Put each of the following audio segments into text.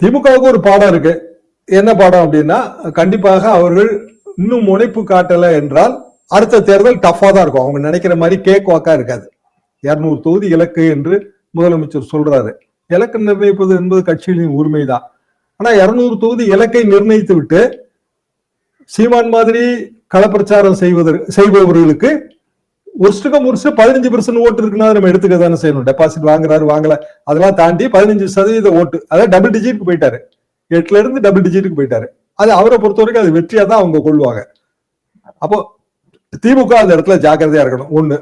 திமுகவுக்கு ஒரு பாடம் இருக்கு. என்ன பாடம் அப்படின்னா, கண்டிப்பாக அவர்கள் இன்னும் முனைப்பு காட்டல என்றால் அடுத்த தேர்தல் டஃபா தான் இருக்கும். அவங்க நினைக்கிற மாதிரி கேக் வாக்கா இருக்காது. 200 தொகுதி இலக்கு என்று முதலமைச்சர் சொல்றாரு. இலக்கு நிர்ணயிப்பது என்பது கட்சிகளின் உரிமைதான். ஆனா 200 தொகுதி இலக்கை நிர்ணயித்து விட்டு சீமான் மாதிரி களப்பிரச்சாரம் செய்பவர்களுக்கு ஒருஸ்டுக்கும் ஒரு 15% ஓட்டு இருக்குன்னா நம்ம எடுத்துக்க தானே செய்யணும். டெபாசிட் வாங்குறாரு வாங்கல அதெல்லாம் தாண்டி 15% ஓட்டு, அதாவது டபுள் டிஜிட்டுக்கு போயிட்டாரு. 8ல இருந்து டபுள் டிஜிட்டுக்கு போயிட்டாரு. அது அவரை பொறுத்த வரைக்கும் அது வெற்றியா தான் அவங்க கொள்வாங்க. அப்போ திமுக அந்த இடத்துல ஜாக்கிரதையா இருக்கணும். ஒண்ணு,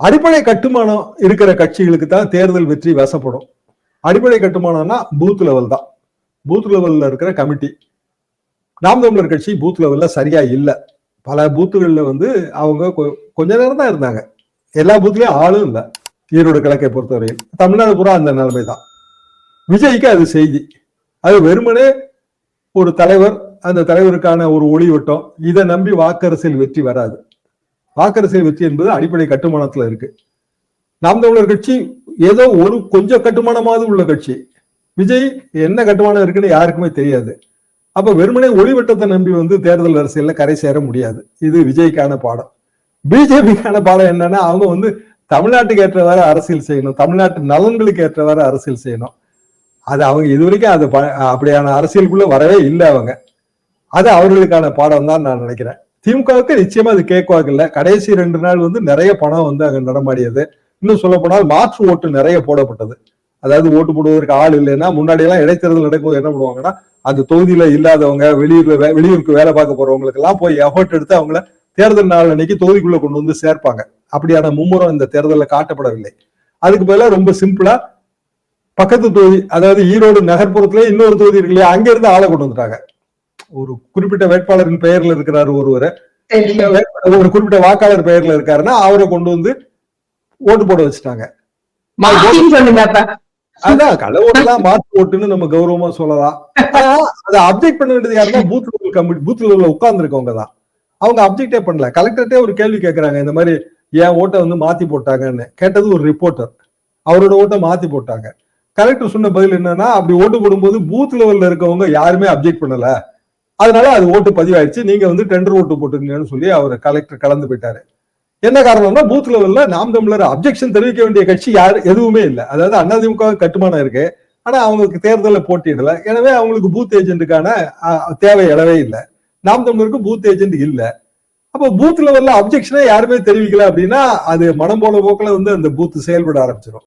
அடிப்படை கட்டுமானம் இருக்கிற கட்சிகளுக்கு தான் தேர்தல் வெற்றி வசப்படும். அடிப்படை கட்டுமானம்னா பூத் லெவல் தான். பூத் லெவல்ல இருக்கிற கமிட்டி. நாம் தமிழர் கட்சி பூத் லெவல்ல சரியா இல்லை. பல பூத்துகள்ல அவங்க கொஞ்ச நேரம் தான் இருந்தாங்க. எல்லா பூத்துலயும் ஆளும் இல்லை. ஈரோடு கிழக்கை பொறுத்தவரையில் தமிழ்நாடு பூரா அந்த நிலைமை தான். விஜய்க்கு அது செய்தி. அது வெறுமனே ஒரு தலைவர், அந்த தலைவருக்கான ஒரு ஒளிவட்டம், இதை நம்பி வாக்கரசியல் வெற்றி வராது. வாக்கரசியல் வெற்றி என்பது அடிப்படை கட்டுமானத்துல இருக்கு. நாம் தமிழர் கட்சி ஏதோ ஒரு கொஞ்சம் கட்டுமானமாவது உள்ள கட்சி. விஜய் என்ன கட்டுமானம் இருக்குன்னு யாருக்குமே தெரியாது. அப்ப வெறுமனே ஒளிவட்டத்தை நம்பி தேர்தல் அரசியல்ல கரை சேர முடியாது. இது விஜய்க்கான பாடம். பிஜேபிக்கான பாடம் என்னன்னா, அவங்க தமிழ்நாட்டுக்கு ஏற்றவாறு அரசியல் செய்யணும், தமிழ்நாட்டு நலன்களுக்கு ஏற்றவாறு அரசியல் செய்யணும். அது அவங்க இதுவரைக்கும் அது அப்படியான அரசியலுக்குள்ள வரவே இல்லை. அவங்க அது அவர்களுக்கான பாடம் தான் நான் நினைக்கிறேன். திமுகவுக்கு நிச்சயமா அது கேட்குவாங்க இல்ல. கடைசி 2 நாள் நிறைய பணம் அங்க நடமாடியது. இன்னும் சொல்ல போனால் மாற்று ஓட்டு நிறைய போடப்பட்டது. அதாவது ஓட்டு போடுவதற்கு ஆள் இல்லைன்னா, முன்னாடி எல்லாம் இடைத்தேர்தல் நடக்கும்போது என்ன பண்ணுவாங்கன்னா, அந்த தொகுதியில இல்லாதவங்க, வெளியூருக்கு வேலை பார்க்க போறவங்களுக்கு எல்லாம் போய் எஃபர்ட் எடுத்து அவங்கள தேர்தல் நாள் அன்னைக்கு தொகுதிக்குள்ள கொண்டு சேர்ப்பாங்க. அப்படியான மும்முரம் இந்த தேர்தலில் காட்டப்படவில்லை. அதுக்கு பதிலாக ரொம்ப சிம்பிளா பக்கத்து தொகுதி, அதாவது ஈரோடு நகர்ப்புறத்துல இன்னொரு தொகுதி இருக்கு இல்லையா, அங்க இருந்து ஆளை கொண்டு வந்துட்டாங்க. ஒரு குறிப்பிட்ட வேட்பாளரின் பெயர்ல இருக்கிறாரு ஒருவர், ஒரு குறிப்பிட்ட வாக்காளர் பெயர்ல இருக்காருன்னா அவரை கொண்டு ஓட்டு போட வச்சுட்டாங்க. அதான் கள்ள ஓட்டுலாம் மாற்று ஓட்டுன்னு நம்ம கௌரவமா சொல்லலாம். ஆனா அதை அப்ஜெக்ட் பண்ண வேண்டியது யாருன்னா பூத் லெவல் கமிட்டி, பூத் லெவல்ல உட்கார்ந்து இருக்கவங்க தான். அவங்க அப்ஜெக்டே பண்ணல. கலெக்டர்ட்டே ஒரு கேள்வி கேட்கறாங்க, இந்த மாதிரி என் ஓட்டை மாத்தி போட்டாங்கன்னு. கேட்டது ஒரு ரிப்போர்ட்டர். அவரோட ஓட்டை மாத்தி போட்டாங்க. கலெக்டர் சொன்ன பதில் என்னன்னா, அப்படி ஓட்டு போடும்போது பூத் லெவல்ல இருக்கவங்க யாருமே அப்ஜெக்ட் பண்ணல, அதனால அது ஓட்டு பதிவாயிடுச்சு, நீங்க டெண்டர் ஓட்டு போட்டுருங்கன்னு சொல்லி அவர் கலெக்டர் கலந்து போயிட்டாரு. என்ன காரணம்னா, பூத் லெவல்ல நாம் தமிழர் அப்ஜெக்ஷன் தெரிவிக்க வேண்டிய கட்சி எதுவுமே இல்லை. அதாவது அதிமுக கட்டுமானம் இருக்கு, ஆனா அவங்களுக்கு தேர்தலில் போட்டியிடல. எனவே அவங்களுக்கு பூத் ஏஜென்ட்டுக்கான தேவை எழவே இல்லை. நாம் தமிழருக்கு பூத் ஏஜென்ட் இல்லை. அப்போ பூத் லெவல்ல அப்ஜெக்ஷனே யாருமே தெரிவிக்கல அப்படின்னா, அது மனம் போல போக்கில் அந்த பூத் செயல்பட ஆரம்பிச்சிடும்.